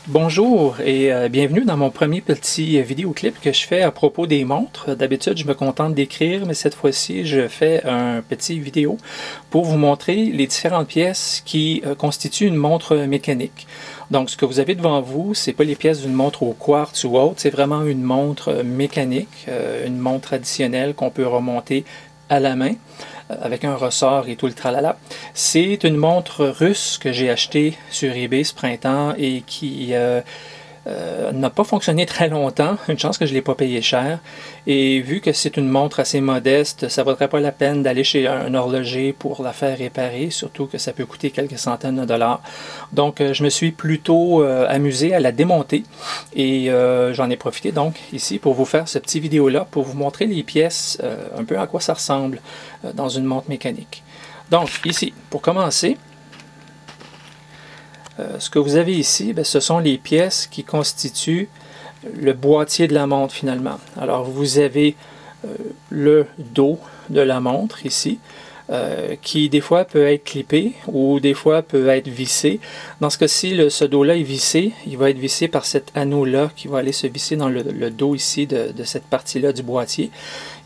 Bonjour et bienvenue dans mon premier petit vidéoclip que je fais à propos des montres. D'habitude, je me contente d'écrire, mais cette fois-ci, je fais un petit vidéo pour vous montrer les différentes pièces qui constituent une montre mécanique. Donc, ce que vous avez devant vous, c'est pas les pièces d'une montre au quartz ou autre, c'est vraiment une montre mécanique, une montre traditionnelle qu'on peut remonter à la main, avec un ressort et tout le tralala. C'est une montre russe que j'ai achetée sur eBay ce printemps et qui n'a pas fonctionné très longtemps. Une chance que je ne l'ai pas payé cher. Et vu que c'est une montre assez modeste, ça ne vaudrait pas la peine d'aller chez un horloger pour la faire réparer, surtout que ça peut coûter quelques centaines de dollars. Donc je me suis plutôt amusé à la démonter et j'en ai profité donc ici pour vous faire ce petit vidéo-là, pour vous montrer les pièces, un peu à quoi ça ressemble dans une montre mécanique. Donc ici, pour commencer, ce que vous avez ici, ce sont les pièces qui constituent le boîtier de la montre finalement. Alors vous avez le dos de la montre ici, qui des fois peut être clippé ou des fois peut être vissé. Dans ce cas-ci, ce dos-là est vissé. Il va être vissé par cet anneau-là qui va aller se visser dans le dos ici de cette partie-là du boîtier.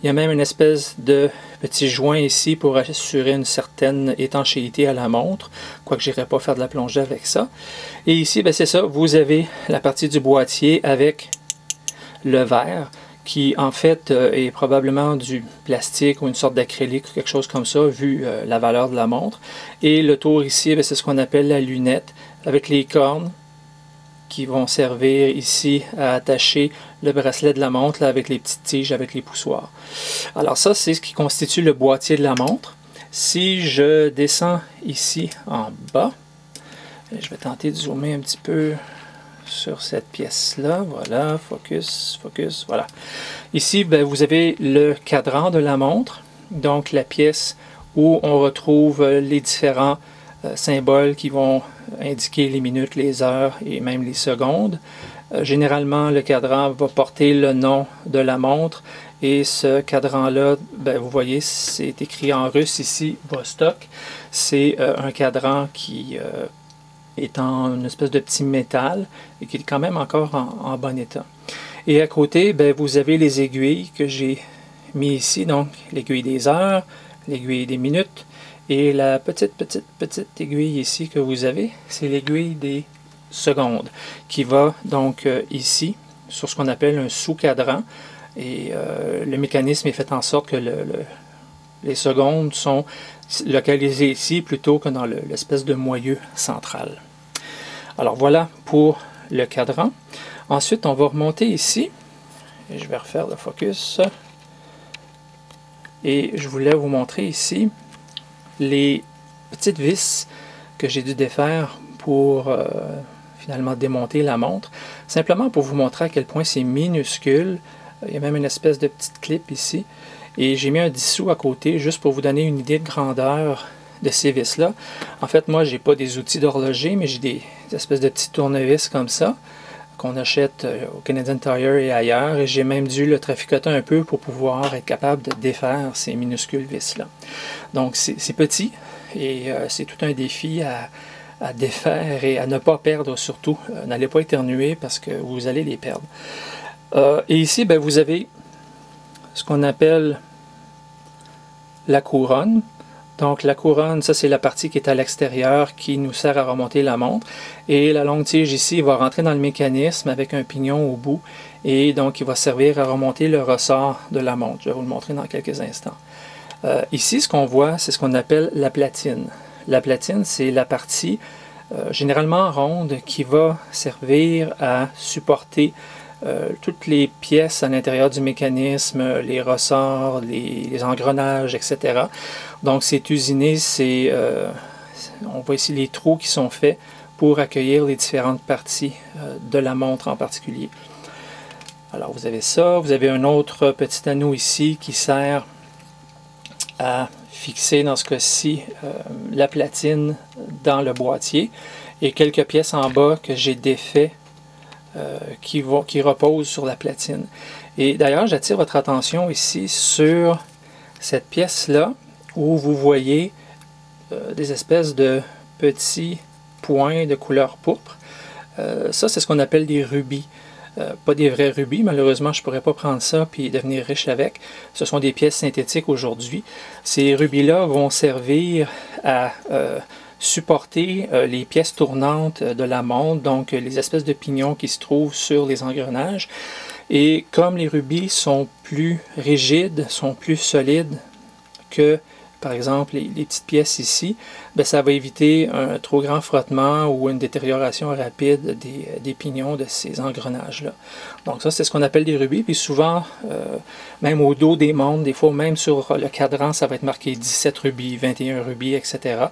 Il y a même une espèce de petit joint ici pour assurer une certaine étanchéité à la montre, quoique je n'irai pas faire de la plongée avec ça. Et ici, c'est ça, vous avez la partie du boîtier avec le verre, qui en fait est probablement du plastique ou une sorte d'acrylique ou quelque chose comme ça, vu la valeur de la montre. Et le tour ici, c'est ce qu'on appelle la lunette, avec les cornes qui vont servir ici à attacher le bracelet de la montre, là, avec les petites tiges, avec les poussoirs. Alors ça, c'est ce qui constitue le boîtier de la montre. Si je descends ici en bas, je vais tenter de zoomer un petit peu sur cette pièce-là. Voilà, focus, focus, voilà. Ici, vous avez le cadran de la montre, donc la pièce où on retrouve les différents symboles qui vont indiquer les minutes, les heures et même les secondes. Généralement, le cadran va porter le nom de la montre et ce cadran-là, vous voyez, c'est écrit en russe ici, Vostok. C'est un cadran qui est en une espèce de petit métal et qui est quand même encore en bon état. Et à côté, vous avez les aiguilles que j'ai mis ici, donc l'aiguille des heures, l'aiguille des minutes, et la petite aiguille ici que vous avez, c'est l'aiguille des secondes, qui va donc ici, sur ce qu'on appelle un sous-cadran, et le mécanisme est fait en sorte que les secondes sont localisées ici plutôt que dans l'espèce de moyeu central. Alors voilà pour le cadran. Ensuite, on va remonter ici, et je vais refaire le focus, et je voulais vous montrer ici les petites vis que j'ai dû défaire pour finalement démonter la montre, simplement pour vous montrer à quel point c'est minuscule. Il y a même une espèce de petite clip ici, et j'ai mis un dissous à côté juste pour vous donner une idée de grandeur de ces vis-là. En fait, moi, j'ai pas des outils d'horloger, mais j'ai des espèces de petits tournevis comme ça, qu'on achète au Canadian Tire et ailleurs, et j'ai même dû le traficoter un peu pour pouvoir être capable de défaire ces minuscules vis-là. Donc c'est petit, et c'est tout un défi à défaire et à ne pas perdre surtout. N'allez pas éternuer parce que vous allez les perdre. Et ici, vous avez ce qu'on appelle la couronne. Donc la couronne, ça c'est la partie qui est à l'extérieur qui nous sert à remonter la montre. Et la longue tige ici va rentrer dans le mécanisme avec un pignon au bout. Et donc il va servir à remonter le ressort de la montre. Je vais vous le montrer dans quelques instants. Ici, ce qu'on voit, c'est ce qu'on appelle la platine. La platine, c'est la partie généralement ronde qui va servir à supporter toutes les pièces à l'intérieur du mécanisme, les ressorts, les engrenages, etc. Donc c'est usiné, on voit ici les trous qui sont faits pour accueillir les différentes parties de la montre en particulier. Alors vous avez ça, vous avez un autre petit anneau ici qui sert à fixer dans ce cas-ci la platine dans le boîtier, et quelques pièces en bas que j'ai défait qui repose sur la platine. Et d'ailleurs, j'attire votre attention ici sur cette pièce-là où vous voyez des espèces de petits points de couleur pourpre. ça, c'est ce qu'on appelle des rubis. Pas des vrais rubis, malheureusement, je ne pourrais pas prendre ça et devenir riche avec. Ce sont des pièces synthétiques aujourd'hui. Ces rubis-là vont servir à supporter les pièces tournantes de la montre, donc les espèces de pignons qui se trouvent sur les engrenages. Et comme les rubis sont plus rigides, sont plus solides que, par exemple, les petites pièces ici, bien, ça va éviter un trop grand frottement ou une détérioration rapide des pignons de ces engrenages-là. Donc ça, c'est ce qu'on appelle des rubis. Puis souvent, même au dos des montres, des fois même sur le cadran, ça va être marqué 17 rubis, 21 rubis, etc.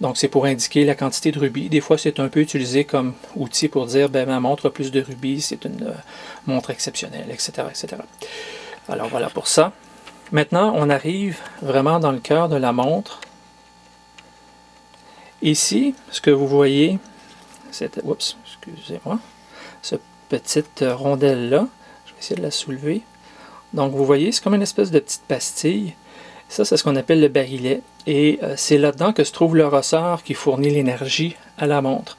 Donc c'est pour indiquer la quantité de rubis. Des fois, c'est un peu utilisé comme outil pour dire, ben, ma montre a plus de rubis, c'est une montre exceptionnelle, etc., etc. Alors voilà pour ça. Maintenant, on arrive vraiment dans le cœur de la montre. Ici, ce que vous voyez, cette, oups, excusez-moi, cette petite rondelle-là, je vais essayer de la soulever. Donc, vous voyez, c'est comme une espèce de petite pastille. Ça, c'est ce qu'on appelle le barillet. Et c'est là-dedans que se trouve le ressort qui fournit l'énergie à la montre.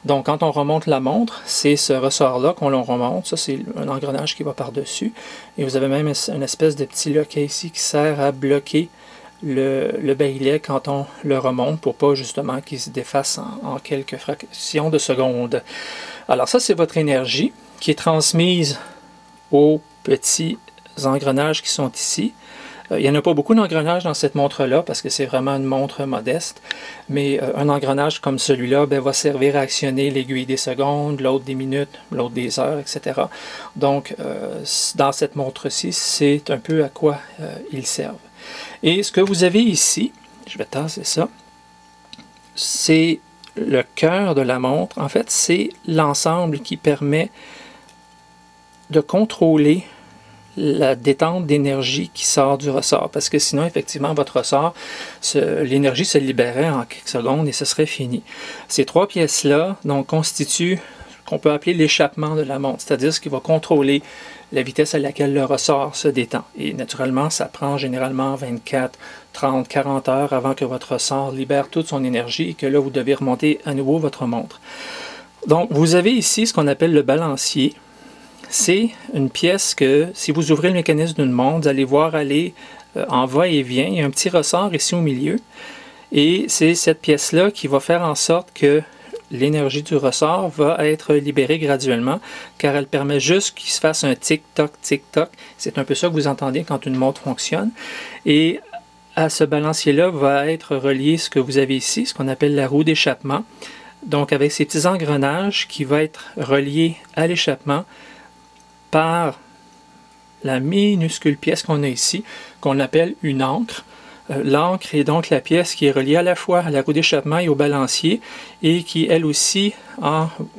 Donc, quand on remonte la montre, c'est ce ressort-là qu'on le remonte. Ça, c'est un engrenage qui va par-dessus. Et vous avez même une espèce de petit loquet ici qui sert à bloquer le barillet quand on le remonte pour pas justement qu'il se défasse en quelques fractions de secondes. Alors ça, c'est votre énergie qui est transmise aux petits engrenages qui sont ici. Il n'y en a pas beaucoup d'engrenages dans cette montre-là parce que c'est vraiment une montre modeste, mais un engrenage comme celui-là va servir à actionner l'aiguille des secondes, l'autre des minutes, l'autre des heures, etc. Donc, dans cette montre-ci, c'est un peu à quoi ils servent. Et ce que vous avez ici, je vais tasser ça, c'est le cœur de la montre. En fait, c'est l'ensemble qui permet de contrôler la détente d'énergie qui sort du ressort. Parce que sinon, effectivement, votre ressort, l'énergie se libérait en quelques secondes et ce serait fini. Ces trois pièces-là constituent ce qu'on peut appeler l'échappement de la montre, c'est-à-dire ce qui va contrôler la vitesse à laquelle le ressort se détend. Et naturellement, ça prend généralement 24, 30, 40 heures avant que votre ressort libère toute son énergie et que là, vous devez remonter à nouveau votre montre. Donc, vous avez ici ce qu'on appelle le balancier. C'est une pièce que, si vous ouvrez le mécanisme d'une montre, vous allez voir aller en va-et-vient. Il y a un petit ressort ici au milieu. Et c'est cette pièce-là qui va faire en sorte que l'énergie du ressort va être libérée graduellement, car elle permet juste qu'il se fasse un tic-toc, tic-toc. C'est un peu ça que vous entendez quand une montre fonctionne. Et à ce balancier-là va être relié ce que vous avez ici, ce qu'on appelle la roue d'échappement. Donc avec ces petits engrenages qui vont être reliés à l'échappement par la minuscule pièce qu'on a ici, qu'on appelle une ancre. L'ancre est donc la pièce qui est reliée à la fois à la roue d'échappement et au balancier et qui, elle aussi,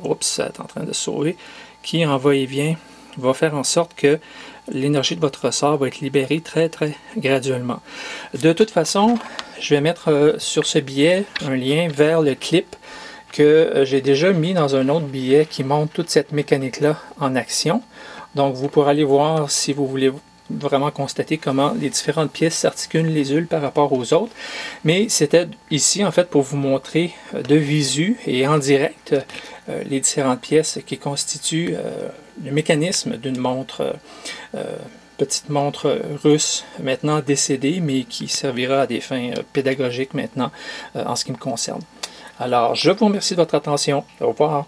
oups, ça est en train de sauver, qui en va-et-vient, va faire en sorte que l'énergie de votre ressort va être libérée très, très graduellement. De toute façon, je vais mettre sur ce billet un lien vers le clip que j'ai déjà mis dans un autre billet qui montre toute cette mécanique-là en action. Donc, vous pourrez aller voir si vous voulez vraiment constater comment les différentes pièces s'articulent les unes par rapport aux autres. Mais c'était ici, en fait, pour vous montrer de visu et en direct les différentes pièces qui constituent le mécanisme d'une montre, petite montre russe, maintenant décédée, mais qui servira à des fins pédagogiques maintenant en ce qui me concerne. Alors, je vous remercie de votre attention. Au revoir.